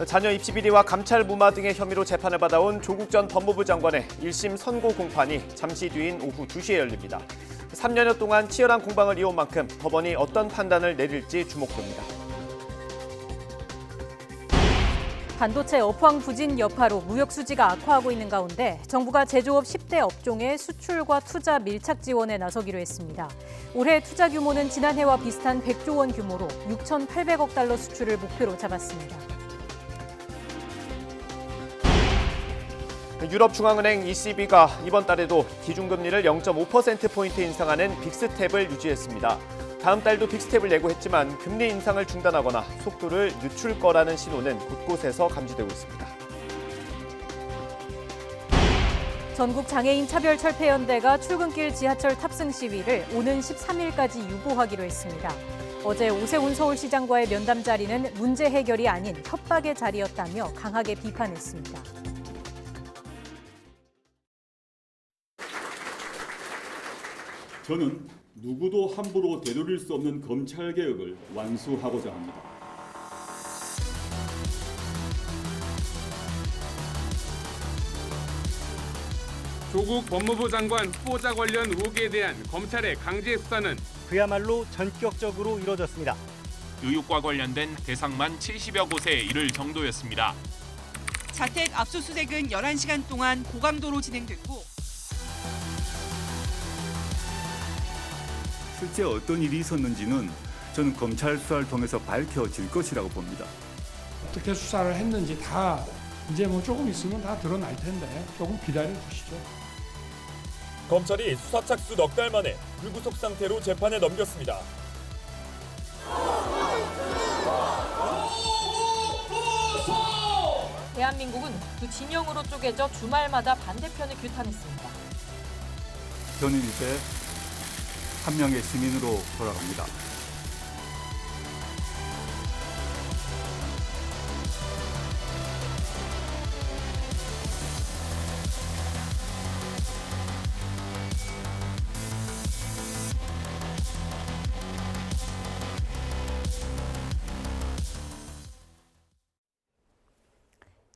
자녀 입시 비리와 감찰 무마 등의 혐의로 재판을 받아온 조국 전 법무부 장관의 1심 선고 공판이 잠시 뒤인 오후 2시에 열립니다. 3년여 동안 치열한 공방을 이어온 만큼 법원이 어떤 판단을 내릴지 주목됩니다. 반도체 업황 부진 여파로 무역 수지가 악화하고 있는 가운데 정부가 제조업 10대 업종의 수출과 투자 밀착 지원에 나서기로 했습니다. 올해 투자 규모는 지난해와 비슷한 100조 원 규모로 6,800억 달러 수출을 목표로 잡았습니다. 유럽중앙은행 ECB가 이번 달에도 기준금리를 0.5%포인트 인상하는 빅스텝을 유지했습니다. 다음 달도 빅스텝을 예고했지만 금리 인상을 중단하거나 속도를 늦출 거라는 신호는 곳곳에서 감지되고 있습니다. 전국 장애인 차별철폐연대가 출근길 지하철 탑승 시위를 오는 13일까지 유보하기로 했습니다. 어제 오세훈 서울시장과의 면담 자리는 문제 해결이 아닌 협박의 자리였다며 강하게 비판했습니다. 저는 누구도 함부로 되돌릴 수 없는 검찰개혁을 완수하고자 합니다. 조국 법무부 장관 후보자 관련 의혹에 대한 검찰의 강제 수사는 그야말로 전격적으로 이뤄졌습니다. 의혹과 관련된 대상만 70여 곳에 이를 정도였습니다. 자택 압수수색은 11시간 동안 고강도로 진행됐고 실제 어떤 일이 있었는지는 저는 검찰 수사를 통해서 밝혀질 것이라고 봅니다. 어떻게 수사를 했는지 다 이제 조금 있으면 다 드러날 텐데 조금 기다려 주시죠. 검찰이 수사 착수 넉 달 만에 불구속 상태로 재판에 넘겼습니다. 대한민국은 두 진영으로 쪼개져 주말마다 반대편을 규탄했습니다. 저는 이제 한 명의 시민으로 돌아갑니다.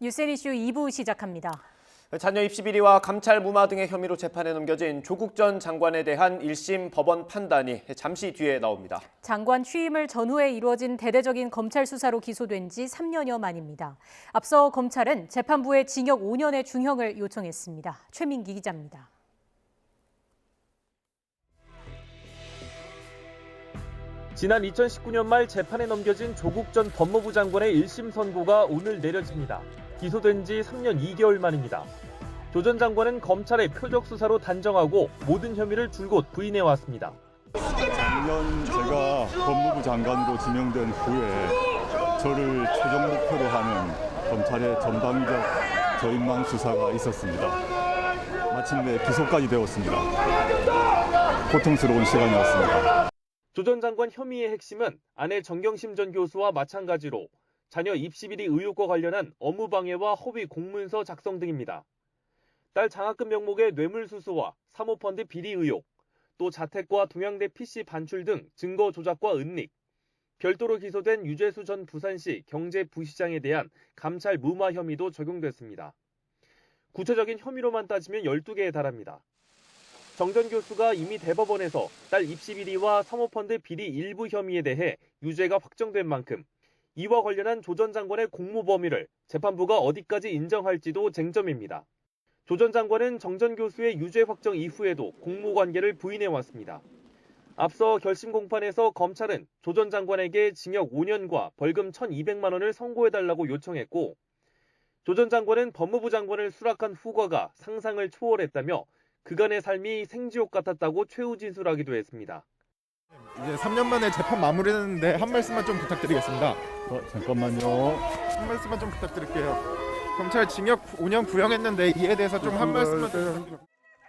뉴스앤 이슈 2부 시작합니다. 자녀 입시 비리와 감찰 무마 등의 혐의로 재판에 넘겨진 조국 전 장관에 대한 1심 법원 판단이 잠시 뒤에 나옵니다. 장관 취임을 전후에 이루어진 대대적인 검찰 수사로 기소된 지 3년여 만입니다. 앞서 검찰은 재판부에 징역 5년의 중형을 요청했습니다. 최민기 기자입니다. 지난 2019년 말 재판에 넘겨진 조국 전 법무부 장관의 1심 선고가 오늘 내려집니다. 기소된 지 3년 2개월 만입니다. 조 전 장관은 검찰의 표적 수사로 단정하고 모든 혐의를 줄곧 부인해왔습니다. 작년 제가 법무부 장관으로 지명된 후에 저를 최종 목표로 하는 검찰의 전방위적 저인망 수사가 있었습니다. 마침내 기소까지 되었습니다. 고통스러운 시간이었습니다. 조 전 장관 혐의의 핵심은 아내 정경심 전 교수와 마찬가지로 자녀 입시비리 의혹과 관련한 업무방해와 허위 공문서 작성 등입니다. 딸 장학금 명목의 뇌물수수와 사모펀드 비리 의혹, 또 자택과 동양대 PC 반출 등 증거 조작과 은닉, 별도로 기소된 유재수 전 부산시 경제부시장에 대한 감찰 무마 혐의도 적용됐습니다. 구체적인 혐의로만 따지면 12개에 달합니다. 정 전 교수가 이미 대법원에서 딸 입시비리와 사모펀드 비리 일부 혐의에 대해 유죄가 확정된 만큼 이와 관련한 조 전 장관의 공모 범위를 재판부가 어디까지 인정할지도 쟁점입니다. 조 전 장관은 정 전 교수의 유죄 확정 이후에도 공모 관계를 부인해왔습니다. 앞서 결심 공판에서 검찰은 조 전 장관에게 징역 5년과 벌금 1,200만 원을 선고해달라고 요청했고 조 전 장관은 법무부 장관을 수락한 후과가 상상을 초월했다며 그간의 삶이 생지옥 같았다고 최후 진술하기도 했습니다. 이제 3년 만에 재판 마무리했는데 한 말씀만 좀 부탁드리겠습니다. 잠깐만요. 한 말씀만 좀 부탁드릴게요. 검찰 징역 5년 구형했는데 이에 대해서 좀 한 말씀만 좀.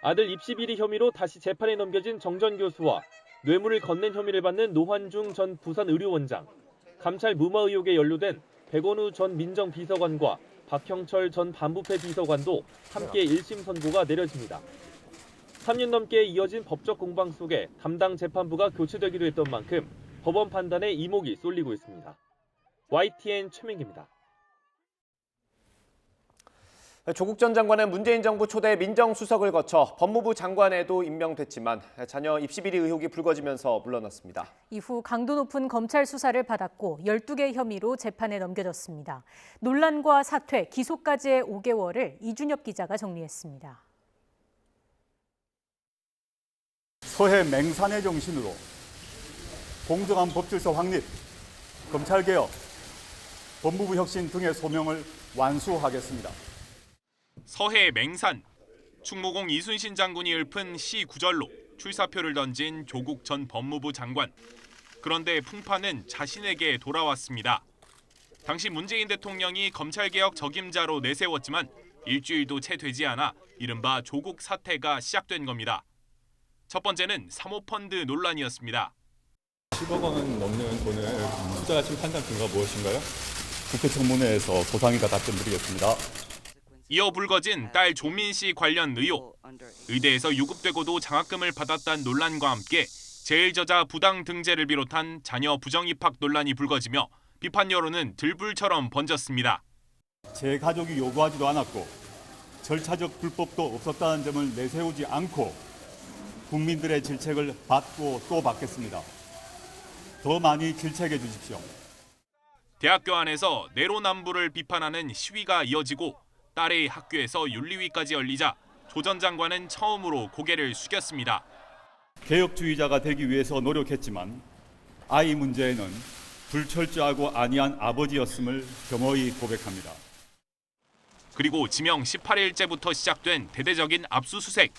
아들 입시 비리 혐의로 다시 재판에 넘겨진 정 전 교수와 뇌물을 건넨 혐의를 받는 노환중 전 부산의료원장, 감찰 무마 의혹에 연루된 백원우 전 민정비서관과 박형철 전 반부패 비서관도 함께 1심 선고가 내려집니다. 3년 넘게 이어진 법적 공방 속에 담당 재판부가 교체되기도 했던 만큼 법원 판단에 이목이 쏠리고 있습니다. YTN 최민기입니다. 조국 전 장관은 문재인 정부 초대 민정수석을 거쳐 법무부 장관에도 임명됐지만 자녀 입시 비리 의혹이 불거지면서 물러났습니다. 이후 강도 높은 검찰 수사를 받았고 12개 혐의로 재판에 넘겨졌습니다. 논란과 사퇴, 기소까지의 5개월을 이준엽 기자가 정리했습니다. 서해 맹산의 정신으로 공정한 법질서 확립, 검찰개혁, 법무부 혁신 등의 소명을 완수하겠습니다. 서해 맹산, 충무공 이순신 장군이 읊은 시 구절로 출사표를 던진 조국 전 법무부 장관. 그런데 풍파는 자신에게 돌아왔습니다. 당시 문재인 대통령이 검찰개혁 적임자로 내세웠지만 일주일도 채 되지 않아 이른바 조국 사태가 시작된 겁니다. 첫 번째는 사모펀드 논란이었습니다. 10억 원 넘는 돈을 투자하신 판단 근거가 무엇인가요? 국회 청문회에서 소상히가 답변드리겠습니다. 이어 불거진 딸 조민 씨 관련 의혹. 의대에서 유급되고도 장학금을 받았다는 논란과 함께 제1저자 부당 등재를 비롯한 자녀 부정 입학 논란이 불거지며 비판 여론은 들불처럼 번졌습니다. 제 가족이 요구하지도 않았고 절차적 불법도 없었다는 점을 내세우지 않고 국민들의 질책을 받고 또 받겠습니다. 더 많이 질책해 주십시오. 대학교 안에서 내로남불을 비판하는 시위가 이어지고 딸의 학교에서 윤리위까지 열리자 조 전 장관은 처음으로 고개를 숙였습니다. 개혁주의자가 되기 위해서 노력했지만 아이 문제에는 불철저하고 안이한 아버지였음을 겸허히 고백합니다. 그리고 지명 18일째부터 시작된 대대적인 압수수색.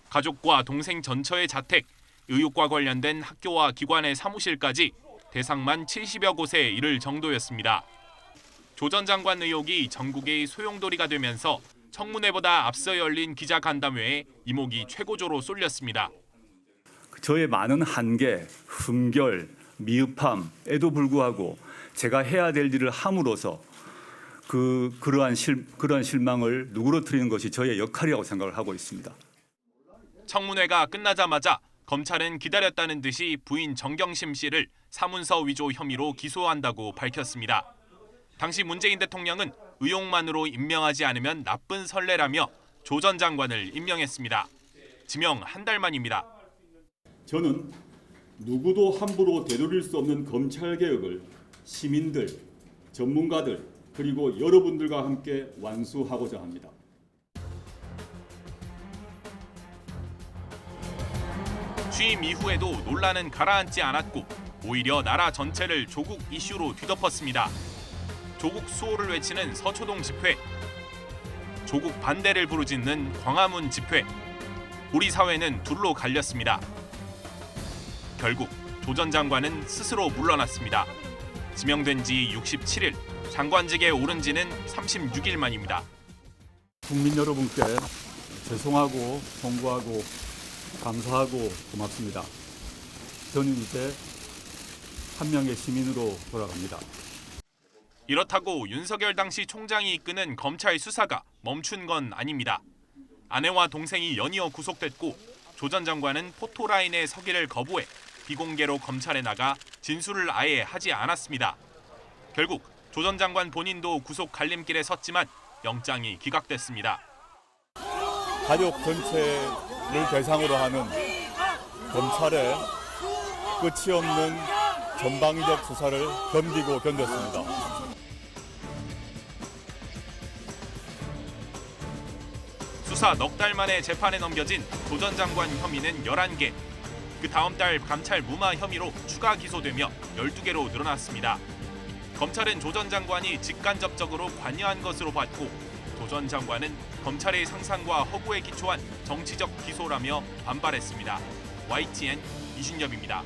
가족과 동생 전처의 자택, 의혹과 관련된 학교와 기관의 사무실까지 대상만 70여 곳에 이를 정도였습니다. 조 전 장관 의혹이 전국의 소용돌이가 되면서 청문회보다 앞서 열린 기자간담회에 이목이 최고조로 쏠렸습니다. 저의 많은 한계, 흠결, 미흡함에도 불구하고 제가 해야 될 일을 함으로써 그러한 실망을 누그러뜨리는 것이 저의 역할이라고 생각을 하고 있습니다. 청문회가 끝나자마자 검찰은 기다렸다는 듯이 부인 정경심 씨를 사문서 위조 혐의로 기소한다고 밝혔습니다. 당시 문재인 대통령은 의혹만으로 임명하지 않으면 나쁜 선례라며 조 전 장관을 임명했습니다. 지명 한 달 만입니다. 저는 누구도 함부로 되돌릴 수 없는 검찰개혁을 시민들, 전문가들, 그리고 여러분들과 함께 완수하고자 합니다. 취임 이후에도 논란은 가라앉지 않았고 오히려 나라 전체를 조국 이슈로 뒤덮었습니다. 조국 수호를 외치는 서초동 집회, 조국 반대를 부르짖는 광화문 집회. 우리 사회는 둘로 갈렸습니다. 결국 조 전 장관은 스스로 물러났습니다. 지명된 지 67일, 장관직에 오른 지는 36일 만입니다. 국민 여러분께 죄송하고 송구하고 감사하고 고맙습니다. 저는 이제 한 명의 시민으로 돌아갑니다. 이렇다고 윤석열 당시 총장이 이끄는 검찰 수사가 멈춘 건 아닙니다. 아내와 동생이 연이어 구속됐고 조 전 장관은 포토라인에 서기를 거부해 비공개로 검찰에 나가 진술을 아예 하지 않았습니다. 결국 조 전 장관 본인도 구속 갈림길에 섰지만 영장이 기각됐습니다. 가족 전체를 대상으로 하는 검찰의 끝이 없는 전방위적 수사를 견디고 견뎠습니다. 수사 넉 달 만에 재판에 넘겨진 조 전 장관 혐의는 11개. 그 다음 달 감찰 무마 혐의로 추가 기소되며 12개로 늘어났습니다. 검찰은 조 전 장관이 직간접적으로 관여한 것으로 봤고 조 전 장관은 검찰의 상상과 허구에 기초한 정치적 기소라며 반발했습니다. YTN 이준엽입니다.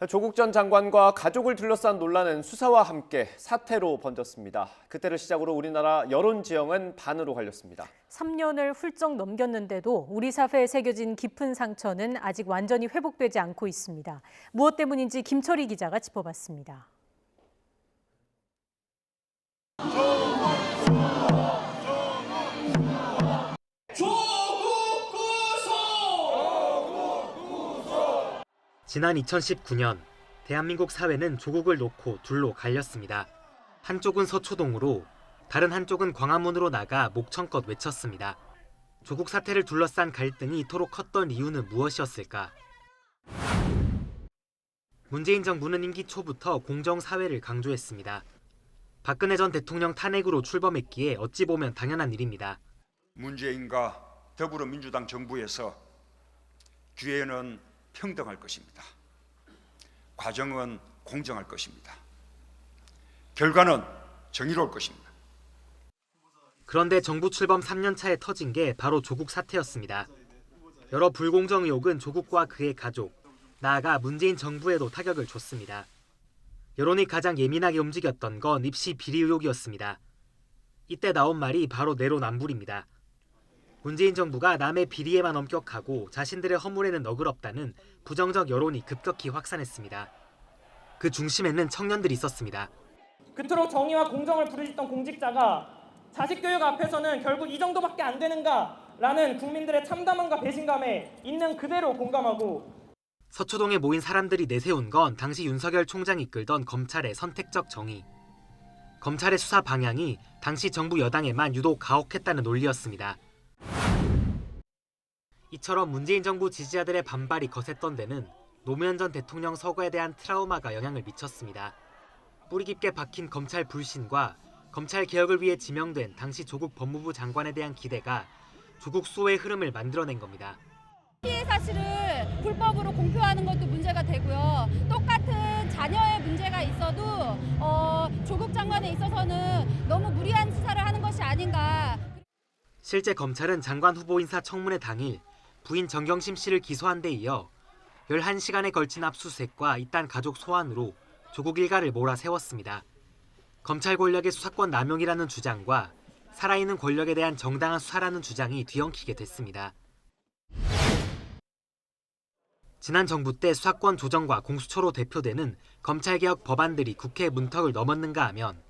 조국 전 장관과 가족을 둘러싼 논란은 수사와 함께 사태로 번졌습니다. 그때를 시작으로 우리나라 여론 지형은 반으로 갈렸습니다. 3년을 훌쩍 넘겼는데도 우리 사회에 새겨진 깊은 상처는 아직 완전히 회복되지 않고 있습니다. 무엇 때문인지 김철희 기자가 짚어봤습니다. 지난 2019년 대한민국 사회는 조국을 놓고 둘로 갈렸습니다. 한쪽은 서초동으로 다른 한쪽은 광화문으로 나가 목청껏 외쳤습니다. 조국 사태를 둘러싼 갈등이 이토록 컸던 이유는 무엇이었을까? 문재인 정부는 임기 초부터 공정사회를 강조했습니다. 박근혜 전 대통령 탄핵으로 출범했기에 어찌 보면 당연한 일입니다. 문재인과 더불어민주당 정부에서 기회는 평등할 것입니다. 과정은 공정할 것입니다. 결과는 정의로울 것입니다. 그런데 정부 출범 3년 차에 터진 게 바로 조국 사태였습니다. 여러 불공정 의혹은 조국과 그의 가족, 나아가 문재인 정부에도 타격을 줬습니다. 여론이 가장 예민하게 움직였던 건 입시 비리 의혹이었습니다. 이때 나온 말이 바로 내로남불입니다. 문재인 정부가 남의 비리에만 엄격하고 자신들의 허물에는 너그럽다는 부정적 여론이 급격히 확산했습니다. 그 중심에는 청년들이 있었습니다. 그토록 정의와 공정을 부르짖던 공직자가 자식 교육 앞에서는 결국 이 정도밖에 안 되는가라는 국민들의 참담함과 배신감에 있는 그대로 공감하고, 서초동에 모인 사람들이 내세운 건 당시 윤석열 총장이 이끌던 검찰의 선택적 정의. 검찰의 수사 방향이 당시 정부 여당에만 유독 가혹했다는 논리였습니다. 이처럼 문재인 정부 지지자들의 반발이 거셌던 데는 노무현 전 대통령 서거에 대한 트라우마가 영향을 미쳤습니다. 뿌리 깊게 박힌 검찰 불신과 검찰 개혁을 위해 지명된 당시 조국 법무부 장관에 대한 기대가 조국 수호의 흐름을 만들어낸 겁니다. 피해 사실을 불법으로 공표하는 것도 문제가 되고요. 똑같은 자녀의 문제가 있어도 조국 장관에 있어서는 너무 무리한 수사를 하는 것이 아닌가. 실제 검찰은 장관 후보 인사 청문회 당일 부인 정경심 씨를 기소한 데 이어 11시간에 걸친 압수수색과 이딴 가족 소환으로 조국 일가를 몰아세웠습니다. 검찰 권력의 수사권 남용이라는 주장과 살아있는 권력에 대한 정당한 수사라는 주장이 뒤엉키게 됐습니다. 지난 정부 때 수사권 조정과 공수처로 대표되는 검찰개혁 법안들이 국회 문턱을 넘었는가 하면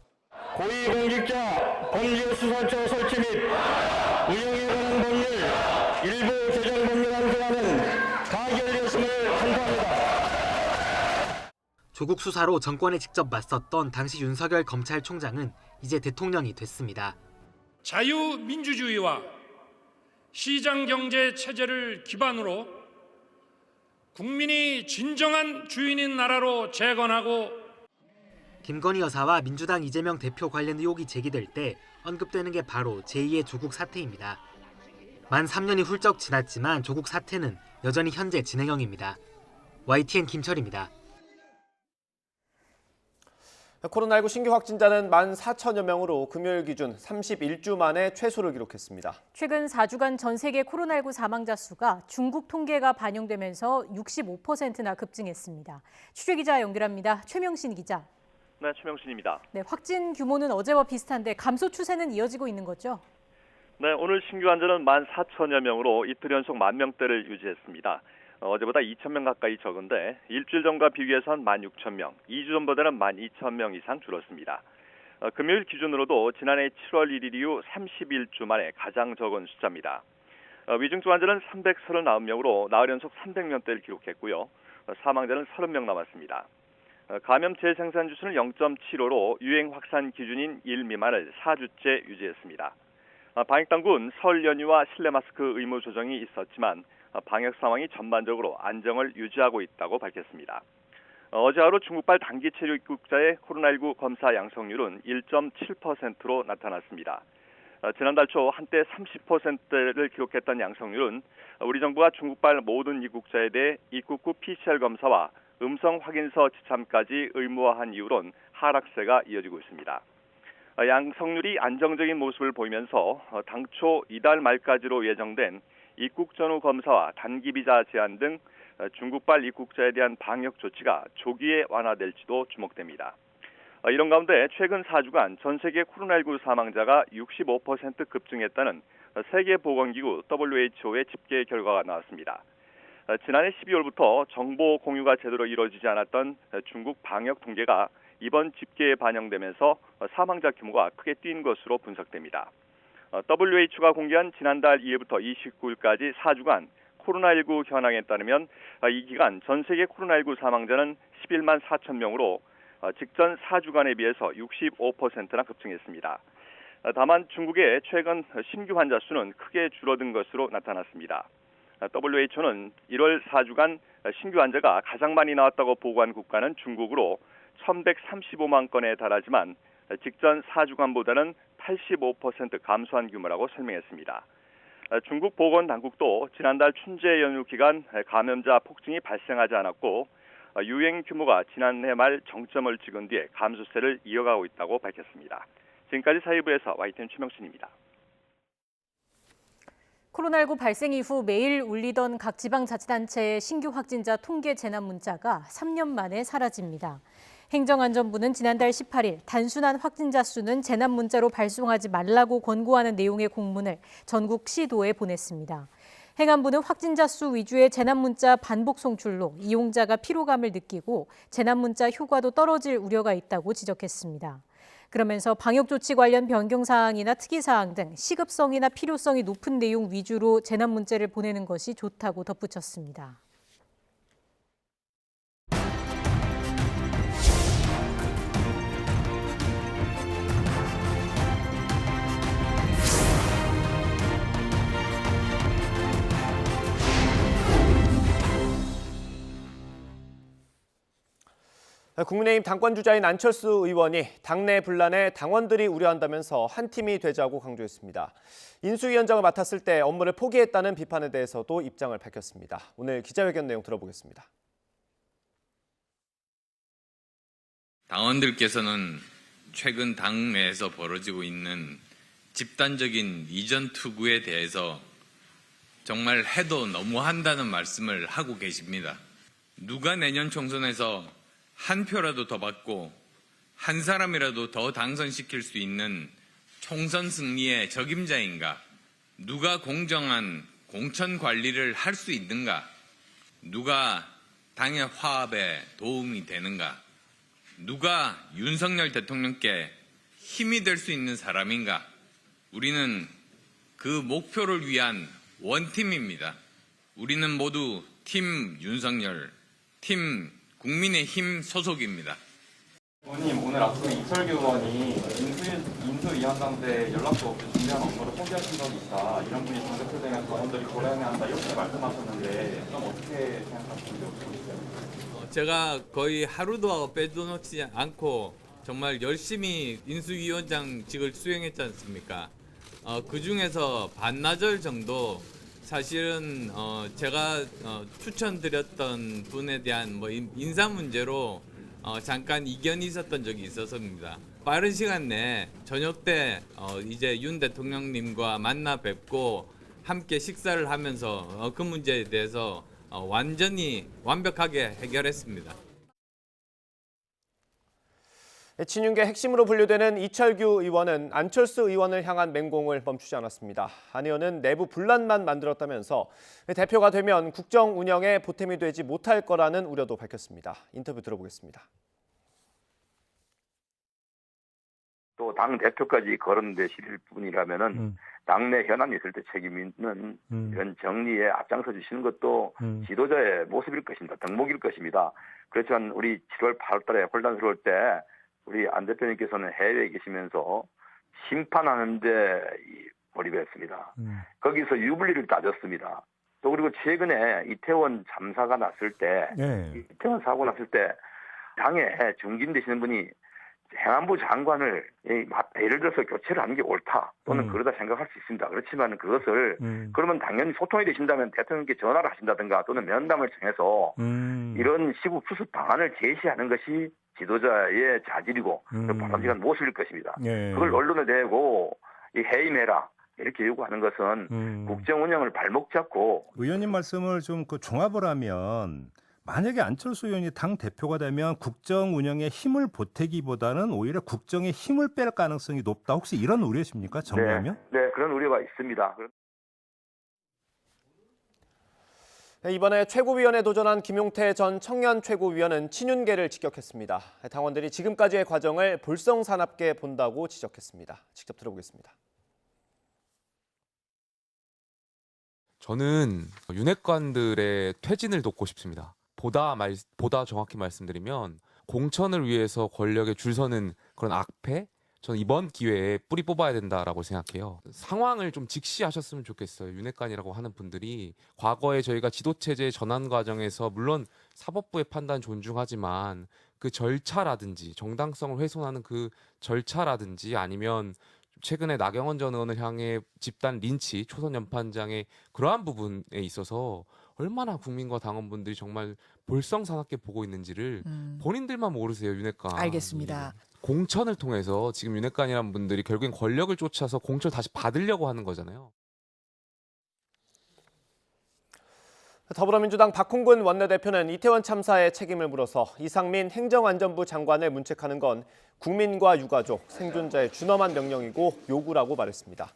고위공직자 범죄수사처 설치 및 운영에 관한 법률 일부 개정 법률안 조안은 가결되었음을 간파합니다. 조국 수사로 정권에 직접 맞섰던 당시 윤석열 검찰총장은 이제 대통령이 됐습니다. 자유민주주의와 시장경제 체제를 기반으로 국민이 진정한 주인인 나라로 재건하고, 김건희 여사와 민주당 이재명 대표 관련 의혹이 제기될 때 언급되는 게 바로 제2의 조국 사태입니다. 만 3년이 훌쩍 지났지만 조국 사태는 여전히 현재 진행형입니다. YTN 김철입니다. 코로나19 신규 확진자는 14,000여 명으로 금요일 기준 31주 만에 최소를 기록했습니다. 최근 4주간 전 세계 코로나19 사망자 수가 중국 통계가 반영되면서 65%나 급증했습니다. 취재기자 연결합니다. 최명신 기자. 네, 최명신입니다. 네, 확진 규모는 어제와 비슷한데 감소 추세는 이어지고 있는 거죠? 네, 오늘 신규 환자는 14,000여 명으로 이틀 연속 10,000대를 유지했습니다. 어제보다 2,000명 가까이 적은데 일주일 전과 비교해선 16,000명, 2주 전보다는 12,000명 이상 줄었습니다. 금요일 기준으로도 지난해 7월 1일 이후 31주 만에 가장 적은 숫자입니다. 위중증 환자는 339명으로 나흘 연속 300명대를 기록했고요. 사망자는 30명 남았습니다. 감염 재생산 주수는 0.75로 유행 확산 기준인 1 미만을 4주째 유지했습니다. 방역당국은 설 연휴와 실내 마스크 의무 조정이 있었지만 방역 상황이 전반적으로 안정을 유지하고 있다고 밝혔습니다. 어제 하루 중국발 단기 체류 입국자의 코로나19 검사 양성률은 1.7%로 나타났습니다. 지난달 초 한때 30%를 기록했던 양성률은 우리 정부가 중국발 모든 입국자에 대해 입국 후 PCR 검사와 음성 확인서 지참까지 의무화한 이후론 하락세가 이어지고 있습니다. 양성률이 안정적인 모습을 보이면서 당초 이달 말까지로 예정된 입국 전후 검사와 단기 비자 제한 등 중국발 입국자에 대한 방역 조치가 조기에 완화될지도 주목됩니다. 이런 가운데 최근 4주간 전 세계 코로나19 사망자가 65% 급증했다는 세계보건기구 WHO의 집계 결과가 나왔습니다. 지난해 12월부터 정보 공유가 제대로 이루어지지 않았던 중국 방역 통계가 이번 집계에 반영되면서 사망자 규모가 크게 뛴 것으로 분석됩니다. WHO가 공개한 지난달 2일부터 29일까지 4주간 코로나19 현황에 따르면 이 기간 전 세계 코로나19 사망자는 11만 4천 명으로 직전 4주간에 비해서 65%나 급증했습니다. 다만 중국의 최근 신규 환자 수는 크게 줄어든 것으로 나타났습니다. WHO는 1월 4주간 신규 환자가 가장 많이 나왔다고 보고한 국가는 중국으로 1,135만 건에 달하지만 직전 4주간보다는 85% 감소한 규모라고 설명했습니다. 중국 보건당국도 지난달 춘제 연휴 기간 감염자 폭증이 발생하지 않았고 유행 규모가 지난해 말 정점을 찍은 뒤에 감소세를 이어가고 있다고 밝혔습니다. 지금까지 사회부에서 YTN 최명순입니다. 코로나19 발생 이후 매일 울리던 각 지방자치단체의 신규 확진자 통계 재난 문자가 3년 만에 사라집니다. 행정안전부는 지난달 18일 단순한 확진자 수는 재난 문자로 발송하지 말라고 권고하는 내용의 공문을 전국 시도에 보냈습니다. 행안부는 확진자 수 위주의 재난 문자 반복 송출로 이용자가 피로감을 느끼고 재난 문자 효과도 떨어질 우려가 있다고 지적했습니다. 그러면서 방역조치 관련 변경사항이나 특이사항 등 시급성이나 필요성이 높은 내용 위주로 재난 문자를 보내는 것이 좋다고 덧붙였습니다. 국민의힘 당권주자인 안철수 의원이 당내 분란에 당원들이 우려한다면서 한 팀이 되자고 강조했습니다. 인수위원장을 맡았을 때 업무를 포기했다는 비판에 대해서도 입장을 밝혔습니다. 오늘 기자회견 내용 들어보겠습니다. 당원들께서는 최근 당 내에서 벌어지고 있는 집단적인 이전 투구에 대해서 정말 해도 너무한다는 말씀을 하고 계십니다. 누가 내년 총선에서 한 표라도 더 받고 한 사람이라도 더 당선시킬 수 있는 총선 승리의 적임자인가? 누가 공정한 공천 관리를 할 수 있는가? 누가 당의 화합에 도움이 되는가? 누가 윤석열 대통령께 힘이 될 수 있는 사람인가? 우리는 그 목표를 위한 원팀입니다. 우리는 모두 팀 윤석열, 팀 국민의힘 소속입니다. 의원님, 오늘 앞서 이철규 의원이 인수위원장 때 연락도 없이 준비한 업무를 포기하신 적이 있다. 이런 분이 당대표되면 당원들이 고려해야 한다. 이렇게 말씀하셨는데 그럼 어떻게 생각하시는지. 제가 거의 하루도 빼놓지 않고 정말 열심히 인수위원장직을 수행했지 않습니까? 그중에서 반나절 정도 사실은 제가 추천드렸던 분에 대한 뭐 인사 문제로 잠깐 이견이 있었던 적이 있었습니다. 빠른 시간 내에 저녁 때 이제 윤 대통령님과 만나 뵙고 함께 식사를 하면서 그 문제에 대해서 완전히 완벽하게 해결했습니다. 친윤계 핵심으로 분류되는 이철규 의원은 안철수 의원을 향한 맹공을 멈추지 않았습니다. 안 의원은 내부 분란만 만들었다면서 대표가 되면 국정 운영에 보탬이 되지 못할 거라는 우려도 밝혔습니다. 인터뷰 들어보겠습니다. 또 당 대표까지 거론되실 분이라면은 당내 현안이 있을 때 책임 있는 이런 정리에 앞장서 주시는 것도 지도자의 모습일 것입니다. 덕목일 것입니다. 그렇지만 우리 7월 8월 달에 혼란스러울 때 우리 안 대표님께서는 해외에 계시면서 심판하는데 몰입했습니다. 거기서 유불리를 따졌습니다. 또 그리고 최근에 이태원 참사가 났을 때, 이태원 사고 났을 때 당에 중진되시는 분이 행안부 장관을 예를 들어서 교체를 하는 게 옳다 또는 그러다 생각할 수 있습니다. 그렇지만 그것을 그러면 당연히 소통이 되신다면 대통령께 전화를 하신다든가 또는 면담을 통해서 이런 시국 수습 방안을 제시하는 것이 지도자의 자질이고 바람직한 모습일 것입니다. 그걸 언론에 내고 해임해라 이렇게 요구하는 것은 국정 운영을 발목 잡고. 의원님 말씀을 좀 종합을 하면 만약에 안철수 의원이 당 대표가 되면 국정 운영에 힘을 보태기보다는 오히려 국정에 힘을 뺄 가능성이 높다. 혹시 이런 우려십니까? 정리하면? 네, 그런 우려가 있습니다. 이번에 최고위원에 도전한 김용태 전 청년 최고위원은 친윤계를 직격했습니다. 당원들이 지금까지의 과정을 볼썽사납게 본다고 지적했습니다. 직접 들어보겠습니다. 저는 윤핵관들의 퇴진을 돕고 싶습니다. 보다 정확히 말씀드리면 공천을 위해서 권력에 줄 서는 그런 악패 저는 이번 기회에 뿌리 뽑아야 된다라고 생각해요. 상황을 좀 직시하셨으면 좋겠어요. 윤핵관이라고 하는 분들이 과거에 저희가 지도체제 전환 과정에서 물론 사법부의 판단 존중하지만 그 절차라든지 정당성을 훼손하는 그 절차라든지 아니면 최근에 나경원 전 의원을 향해 집단 린치, 초선 연판장의 그러한 부분에 있어서 얼마나 국민과 당원분들이 정말 볼썽사납게 보고 있는지를 본인들만 모르세요, 윤핵관. 알겠습니다. 공천을 통해서 지금 윤핵관이라는 분들이 결국엔 권력을 쫓아서 공천을 다시 받으려고 하는 거잖아요. 더불어민주당 박홍근 원내대표는 이태원 참사의 책임을 물어서 이상민 행정안전부 장관을 문책하는 건 국민과 유가족, 생존자의 준엄한 명령이고 요구라고 말했습니다.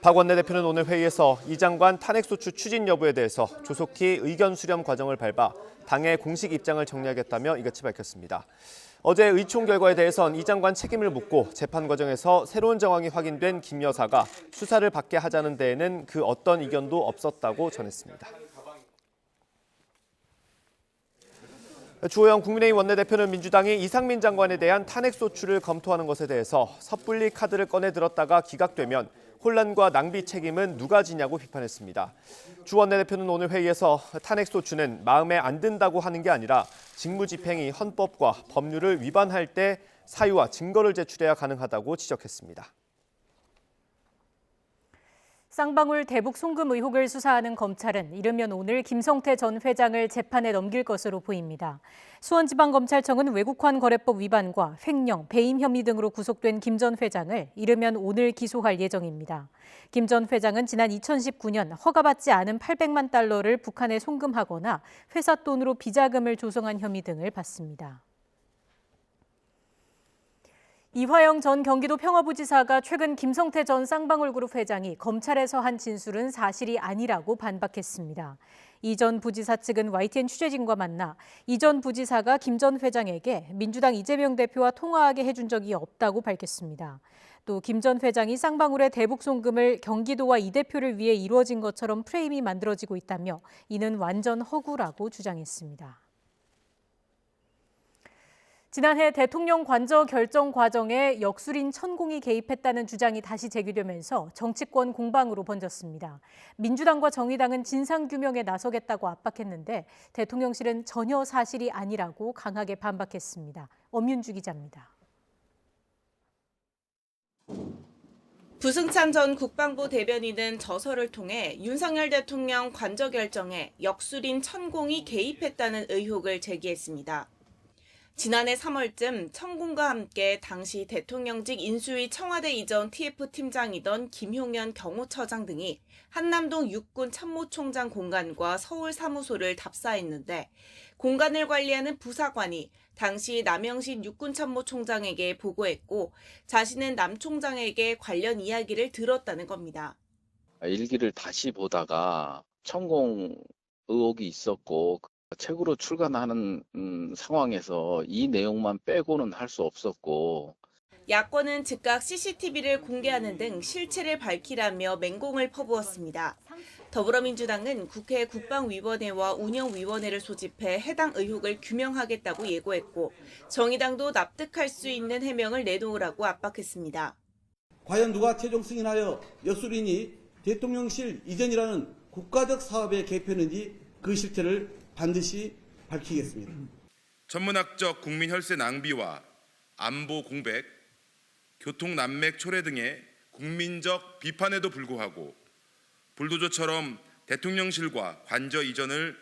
박 원내대표는 오늘 회의에서 이 장관 탄핵소추 추진 여부에 대해서 조속히 의견 수렴 과정을 밟아 당의 공식 입장을 정리하겠다며 이같이 밝혔습니다. 어제 의총 결과에 대해선 이 장관 책임을 묻고 재판 과정에서 새로운 정황이 확인된 김 여사가 수사를 받게 하자는 데에는 그 어떤 이견도 없었다고 전했습니다. 주호영 국민의힘 원내대표는 민주당이 이상민 장관에 대한 탄핵소추를 검토하는 것에 대해서 섣불리 카드를 꺼내 들었다가 기각되면 혼란과 낭비 책임은 누가 지냐고 비판했습니다. 주 원내대표는 오늘 회의에서 탄핵소추는 마음에 안 든다고 하는 게 아니라 직무집행이 헌법과 법률을 위반할 때 사유와 증거를 제출해야 가능하다고 지적했습니다. 쌍방울 대북 송금 의혹을 수사하는 검찰은 이르면 오늘 김성태 전 회장을 재판에 넘길 것으로 보입니다. 수원지방검찰청은 외국환거래법 위반과 횡령, 배임 혐의 등으로 구속된 김 전 회장을 이르면 오늘 기소할 예정입니다. 김 전 회장은 지난 2019년 허가받지 않은 800만 달러를 북한에 송금하거나 회사 돈으로 비자금을 조성한 혐의 등을 받습니다. 이화영 전 경기도 평화부지사가 최근 김성태 전 쌍방울그룹 회장이 검찰에서 한 진술은 사실이 아니라고 반박했습니다. 이 전 부지사 측은 YTN 취재진과 만나 이 전 부지사가 김 전 회장에게 민주당 이재명 대표와 통화하게 해준 적이 없다고 밝혔습니다. 또 김 전 회장이 쌍방울의 대북 송금을 경기도와 이 대표를 위해 이루어진 것처럼 프레임이 만들어지고 있다며 이는 완전 허구라고 주장했습니다. 지난해 대통령 관저 결정 과정에 역술인 천공이 개입했다는 주장이 다시 제기되면서 정치권 공방으로 번졌습니다. 민주당과 정의당은 진상규명에 나서겠다고 압박했는데 대통령실은 전혀 사실이 아니라고 강하게 반박했습니다. 엄윤주 기자입니다. 부승찬 전 국방부 대변인은 저서를 통해 윤석열 대통령 관저 결정에 역술인 천공이 개입했다는 의혹을 제기했습니다. 지난해 3월쯤 천공과 함께 당시 대통령직 인수위 청와대 이전 TF팀장이던 김용현 경호처장 등이 한남동 육군 참모총장 공간과 서울 사무소를 답사했는데 공간을 관리하는 부사관이 당시 남영신 육군참모총장에게 보고했고 자신은 남 총장에게 관련 이야기를 들었다는 겁니다. 일기를 다시 보다가 천공 의혹이 있었고 책으로 출간하는 상황에서 이 내용만 빼고는 할 수 없었고 야권은 즉각 CCTV를 공개하는 등 실체를 밝히라며 맹공을 퍼부었습니다. 더불어민주당은 국회 국방위원회와 운영위원회를 소집해 해당 의혹을 규명하겠다고 예고했고 정의당도 납득할 수 있는 해명을 내놓으라고 압박했습니다. 과연 누가 최종 승인하여 역술인이 대통령실 이전이라는 국가적 사업에 개입했는지 그 실체를 반드시 밝히겠습니다. 천문학적 국민 혈세 낭비와 안보 공백, 교통 난맥 초래 등의 국민적 비판에도 불구하고 불도저처럼 대통령실과 관저 이전을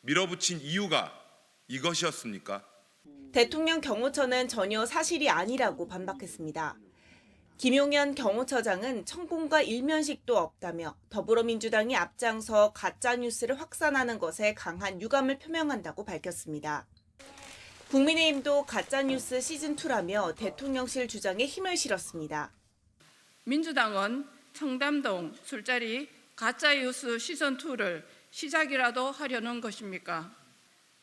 밀어붙인 이유가 이것이었습니까? 대통령 경호처는 전혀 사실이 아니라고 반박했습니다. 김용현 경호처장은 천공과 일면식도 없다며 더불어민주당이 앞장서 가짜뉴스를 확산하는 것에 강한 유감을 표명한다고 밝혔습니다. 국민의힘도 가짜뉴스 시즌2라며 대통령실 주장에 힘을 실었습니다. 민주당은 청담동 술자리 가짜뉴스 시즌2를 시작이라도 하려는 것입니까?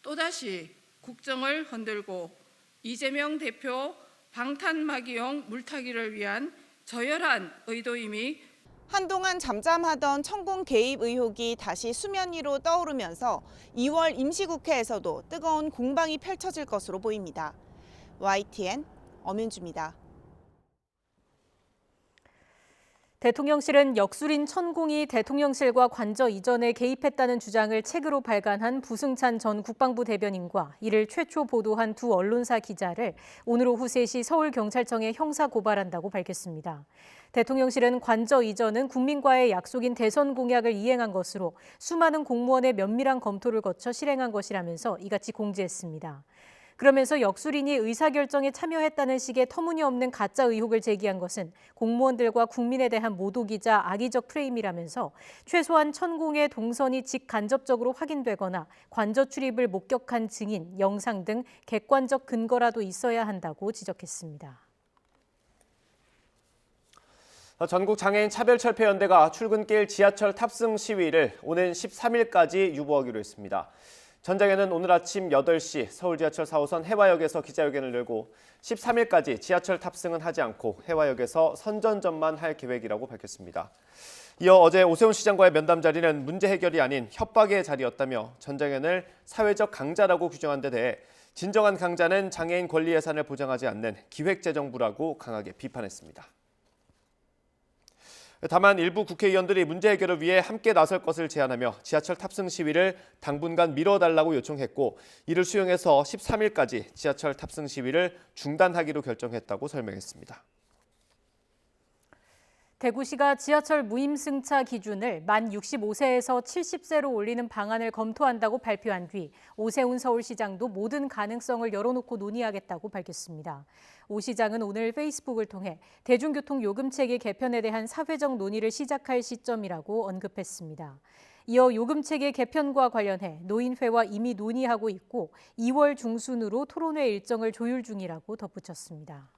또다시 국정을 흔들고 이재명 대표 방탄마기용 물타기를 위한 저열한 의도임이 한동안 잠잠하던 천공 개입 의혹이 다시 수면 위로 떠오르면서 2월 임시국회에서도 뜨거운 공방이 펼쳐질 것으로 보입니다. YTN 엄윤주입니다. 대통령실은 역술인 천공이 대통령실과 관저 이전에 개입했다는 주장을 책으로 발간한 부승찬 전 국방부 대변인과 이를 최초 보도한 두 언론사 기자를 오늘 오후 3시 서울경찰청에 형사 고발한다고 밝혔습니다. 대통령실은 관저 이전은 국민과의 약속인 대선 공약을 이행한 것으로 수많은 공무원의 면밀한 검토를 거쳐 실행한 것이라면서 이같이 공지했습니다. 그러면서 역술인이 의사결정에 참여했다는 식의 터무니없는 가짜 의혹을 제기한 것은 공무원들과 국민에 대한 모독이자 악의적 프레임이라면서 최소한 천공의 동선이 직간접적으로 확인되거나 관저 출입을 목격한 증인, 영상 등 객관적 근거라도 있어야 한다고 지적했습니다. 전국장애인 차별철폐연대가 출근길 지하철 탑승 시위를 오는 13일까지 유보하기로 했습니다. 전장에는 오늘 아침 8시 서울 지하철 4호선 해화역에서 기자회견을 열고 13일까지 지하철 탑승은 하지 않고 해화역에서 선전전만 할 계획이라고 밝혔습니다. 이어 어제 오세훈 시장과의 면담 자리는 문제 해결이 아닌 협박의 자리였다며 전장현을 사회적 강자라고 규정한 데 대해 진정한 강자는 장애인 권리 예산을 보장하지 않는 기획재정부라고 강하게 비판했습니다. 다만 일부 국회의원들이 문제 해결을 위해 함께 나설 것을 제안하며 지하철 탑승 시위를 당분간 미뤄달라고 요청했고 이를 수용해서 13일까지 지하철 탑승 시위를 중단하기로 결정했다고 설명했습니다. 대구시가 지하철 무임승차 기준을 만 65세에서 70세로 올리는 방안을 검토한다고 발표한 뒤 오세훈 서울시장도 모든 가능성을 열어놓고 논의하겠다고 밝혔습니다. 오 시장은 오늘 페이스북을 통해 대중교통 요금체계 개편에 대한 사회적 논의를 시작할 시점이라고 언급했습니다. 이어 요금체계 개편과 관련해 노인회와 이미 논의하고 있고 2월 중순으로 토론회 일정을 조율 중이라고 덧붙였습니다.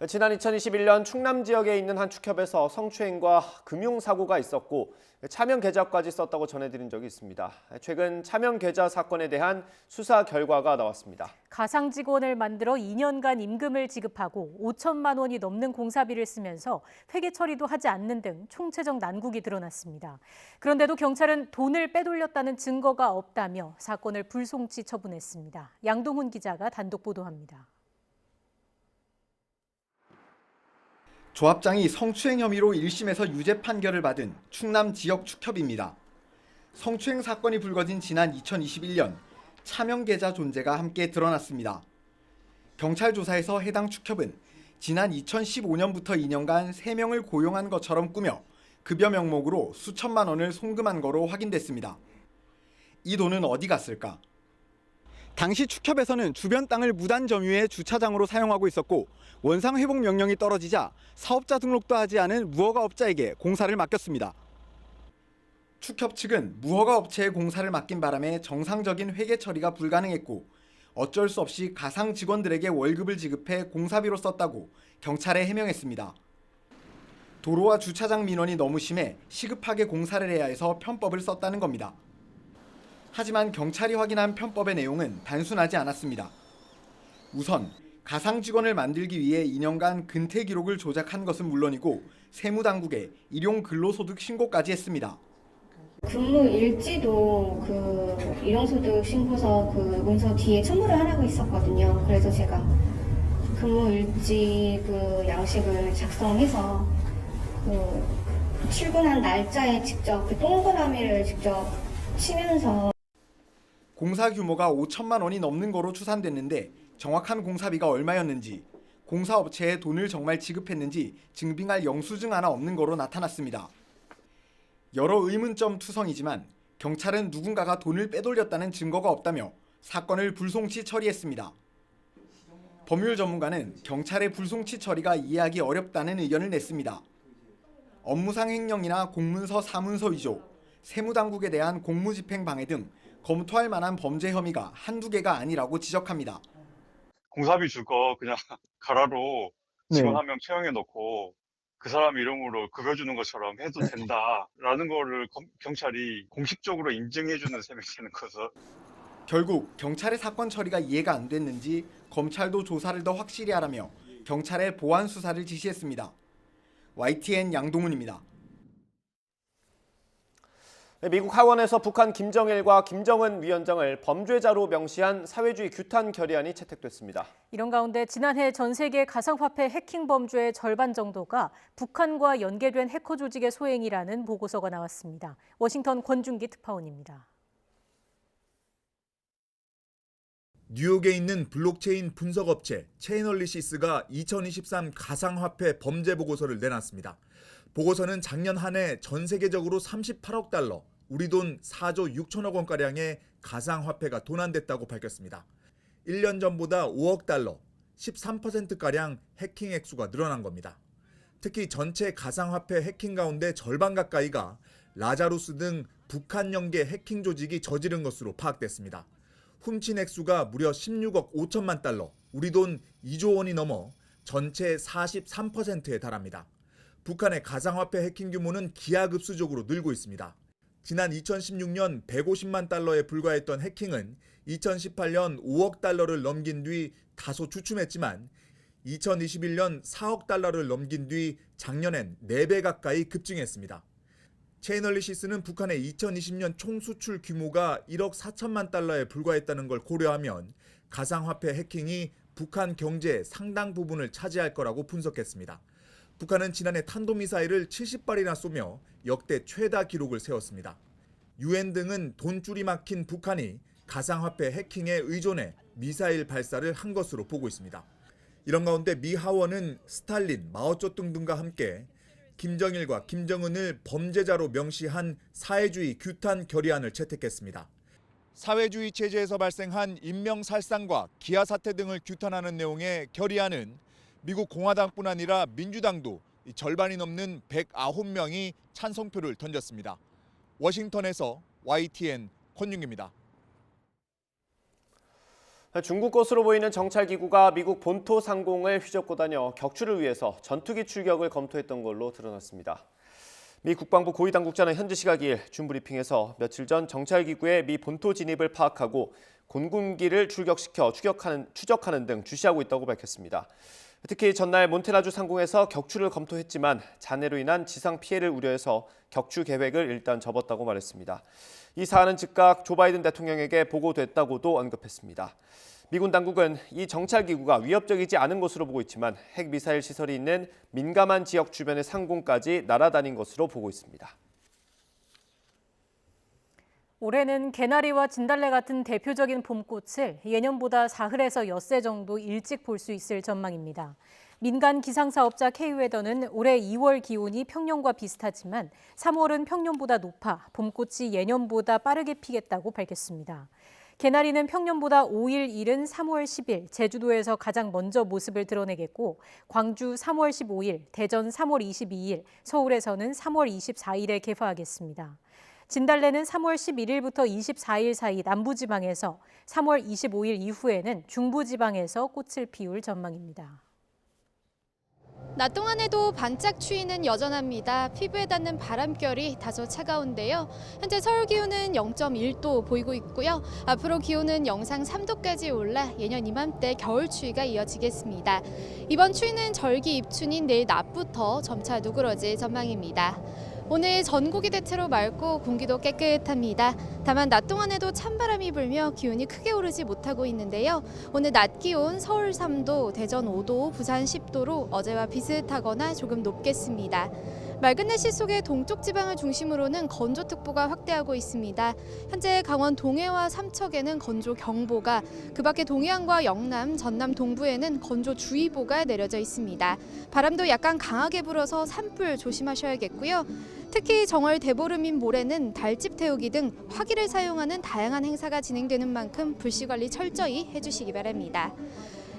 지난 2021년 충남 지역에 있는 한 축협에서 성추행과 금융사고가 있었고 차명 계좌까지 썼다고 전해드린 적이 있습니다. 최근 차명 계좌 사건에 대한 수사 결과가 나왔습니다. 가상 직원을 만들어 2년간 임금을 지급하고 5천만 원이 넘는 공사비를 쓰면서 회계 처리도 하지 않는 등 총체적 난국이 드러났습니다. 그런데도 경찰은 돈을 빼돌렸다는 증거가 없다며 사건을 불송치 처분했습니다. 양동훈 기자가 단독 보도합니다. 조합장이 성추행 혐의로 1심에서 유죄 판결을 받은 충남 지역 축협입니다. 성추행 사건이 불거진 지난 2021년 차명 계좌 존재가 함께 드러났습니다. 경찰 조사에서 해당 축협은 지난 2015년부터 2년간 3명을 고용한 것처럼 꾸며 급여 명목으로 수천만 원을 송금한 거로 확인됐습니다. 이 돈은 어디 갔을까? 당시 축협에서는 주변 땅을 무단 점유해 주차장으로 사용하고 있었고 원상 회복 명령이 떨어지자 사업자 등록도 하지 않은 무허가 업자에게 공사를 맡겼습니다. 축협 측은 무허가 업체에 공사를 맡긴 바람에 정상적인 회계 처리가 불가능했고 어쩔 수 없이 가상 직원들에게 월급을 지급해 공사비로 썼다고 경찰에 해명했습니다. 도로와 주차장 민원이 너무 심해 시급하게 공사를 해야 해서 편법을 썼다는 겁니다. 하지만 경찰이 확인한 편법의 내용은 단순하지 않았습니다. 우선 가상 직원을 만들기 위해 2년간 근태 기록을 조작한 것은 물론이고 세무당국에 일용 근로소득 신고까지 했습니다. 근무 일지도 그 일용소득 신고서 그 문서 뒤에 첨부를 하라고 했었거든요. 그래서 제가 근무 일지 그 양식을 작성해서 그 출근한 날짜에 직접 그 동그라미를 직접 치면서 공사 규모가 5천만 원이 넘는 거로 추산됐는데 정확한 공사비가 얼마였는지, 공사업체에 돈을 정말 지급했는지 증빙할 영수증 하나 없는 거로 나타났습니다. 여러 의문점 투성이지만 경찰은 누군가가 돈을 빼돌렸다는 증거가 없다며 사건을 불송치 처리했습니다. 법률 전문가는 경찰의 불송치 처리가 이해하기 어렵다는 의견을 냈습니다. 업무상 횡령이나 공문서 사문서 위조, 세무당국에 대한 공무집행 방해 등 검토할 만한 범죄 혐의가 한두 개가 아니라고 지적합니다. 공사비 줄 거 그냥 가라로 직원 한 명 채용해 놓고 그 사람 이름으로 급여 주는 것처럼 해도 된다라는 거를 경찰이 공식적으로 인정해주는 셈이 되는 거죠. 결국 경찰의 사건 처리가 이해가 안 됐는지 검찰도 조사를 더 확실히 하라며 경찰에 보완 수사를 지시했습니다. YTN 양동훈입니다. 미국 하원에서 북한 김정일과 김정은 위원장을 범죄자로 명시한 사회주의 규탄 결의안이 채택됐습니다. 이런 가운데 지난해 전 세계 가상화폐 해킹 범죄의 절반 정도가 북한과 연계된 해커 조직의 소행이라는 보고서가 나왔습니다. 워싱턴 권준기 특파원입니다. 뉴욕에 있는 블록체인 분석업체 체이널리시스가 2023 가상화폐 범죄 보고서를 내놨습니다. 보고서는 작년 한 해 전 세계적으로 38억 달러, 우리 돈 4조 6천억 원가량의 가상화폐가 도난됐다고 밝혔습니다. 1년 전보다 5억 달러, 13%가량 해킹 액수가 늘어난 겁니다. 특히 전체 가상화폐 해킹 가운데 절반 가까이가 라자루스 등 북한 연계 해킹 조직이 저지른 것으로 파악됐습니다. 훔친 액수가 무려 16억 5천만 달러, 우리 돈 2조 원이 넘어 전체 43%에 달합니다. 북한의 가상화폐 해킹 규모는 기하급수적으로 늘고 있습니다. 지난 2016년 150만 달러에 불과했던 해킹은 2018년 5억 달러를 넘긴 뒤 다소 주춤했지만 2021년 4억 달러를 넘긴 뒤 작년엔 4배 가까이 급증했습니다. 체이널리시스는 북한의 2020년 총 수출 규모가 1억 4천만 달러에 불과했다는 걸 고려하면 가상화폐 해킹이 북한 경제의 상당 부분을 차지할 거라고 분석했습니다. 북한은 지난해 탄도미사일을 70발이나 쏘며 역대 최다 기록을 세웠습니다. UN 등은 돈줄이 막힌 북한이 가상화폐 해킹에 의존해 미사일 발사를 한 것으로 보고 있습니다. 이런 가운데 미 하원은 스탈린, 마오쩌둥 등과 함께 김정일과 김정은을 범죄자로 명시한 사회주의 규탄 결의안을 채택했습니다. 사회주의 체제에서 발생한 인명살상과 기아 사태 등을 규탄하는 내용의 결의안은 미국 공화당뿐 아니라 민주당도 절반이 넘는 109명이 찬성표를 던졌습니다. 워싱턴에서 YTN 권윤기입니다. 중국 것으로 보이는 정찰기구가 미국 본토 상공을 휘젓고 다녀 격추를 위해서 전투기 출격을 검토했던 걸로 드러났습니다. 미 국방부 고위 당국자는 현지 시각 2일 준 브리핑에서 며칠 전 정찰기구의 미 본토 진입을 파악하고 공군기를 출격시켜 추적하는 등 주시하고 있다고 밝혔습니다. 특히 전날 몬태나주 상공에서 격추를 검토했지만 잔해로 인한 지상 피해를 우려해서 격추 계획을 일단 접었다고 말했습니다. 이 사안은 즉각 조 바이든 대통령에게 보고됐다고도 언급했습니다. 미군 당국은 이 정찰기구가 위협적이지 않은 것으로 보고 있지만 핵미사일 시설이 있는 민감한 지역 주변의 상공까지 날아다닌 것으로 보고 있습니다. 올해는 개나리와 진달래 같은 대표적인 봄꽃을 예년보다 사흘에서 엿새 정도 일찍 볼 수 있을 전망입니다. 민간 기상사업자 K웨더는 올해 2월 기온이 평년과 비슷하지만 3월은 평년보다 높아 봄꽃이 예년보다 빠르게 피겠다고 밝혔습니다. 개나리는 평년보다 5일 이른 3월 10일 제주도에서 가장 먼저 모습을 드러내겠고 광주 3월 15일, 대전 3월 22일, 서울에서는 3월 24일에 개화하겠습니다. 진달래는 3월 11일부터 24일 사이 남부지방에서 3월 25일 이후에는 중부지방에서 꽃을 피울 전망입니다. 낮 동안에도 반짝 추위는 여전합니다. 피부에 닿는 바람결이 다소 차가운데요. 현재 서울 기온은 0.1도 보이고 있고요. 앞으로 기온은 영상 3도까지 올라 예년 이맘때 겨울 추위가 이어지겠습니다. 이번 추위는 절기 입춘인 내일 낮부터 점차 누그러질 전망입니다. 오늘 전국이 대체로 맑고 공기도 깨끗합니다. 다만 낮 동안에도 찬바람이 불며 기온이 크게 오르지 못하고 있는데요. 오늘 낮 기온 서울 3도, 대전 5도, 부산 10도로 어제와 비슷하거나 조금 높겠습니다. 맑은 날씨 속에 동쪽 지방을 중심으로는 건조특보가 확대하고 있습니다. 현재 강원 동해와 삼척에는 건조경보가, 그 밖에 동해안과 영남, 전남 동부에는 건조주의보가 내려져 있습니다. 바람도 약간 강하게 불어서 산불 조심하셔야겠고요. 특히 정월 대보름인 모레는 달집 태우기 등 화기를 사용하는 다양한 행사가 진행되는 만큼 불씨 관리 철저히 해주시기 바랍니다.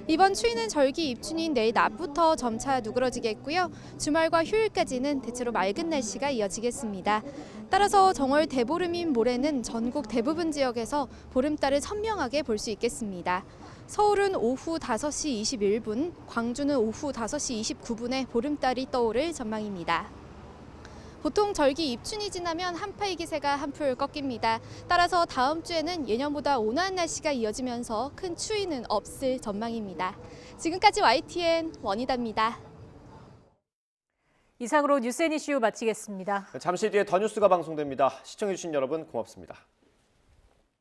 이번 추위는 절기 입춘인 내일 낮부터 점차 누그러지겠고요. 주말과 휴일까지는 대체로 맑은 날씨가 이어지겠습니다. 따라서 정월 대보름인 모레는 전국 대부분 지역에서 보름달을 선명하게 볼 수 있겠습니다. 서울은 오후 5시 21분, 광주는 오후 5시 29분에 보름달이 떠오를 전망입니다. 보통 절기 입춘이 지나면 한파의 기세가 한풀 꺾입니다. 따라서 다음 주에는 예년보다 온화한 날씨가 이어지면서 큰 추위는 없을 전망입니다. 지금까지 YTN 원희다입니다. 이상으로 뉴스앤이슈 마치겠습니다. 잠시 뒤에 더 뉴스가 방송됩니다. 시청해주신 여러분 고맙습니다.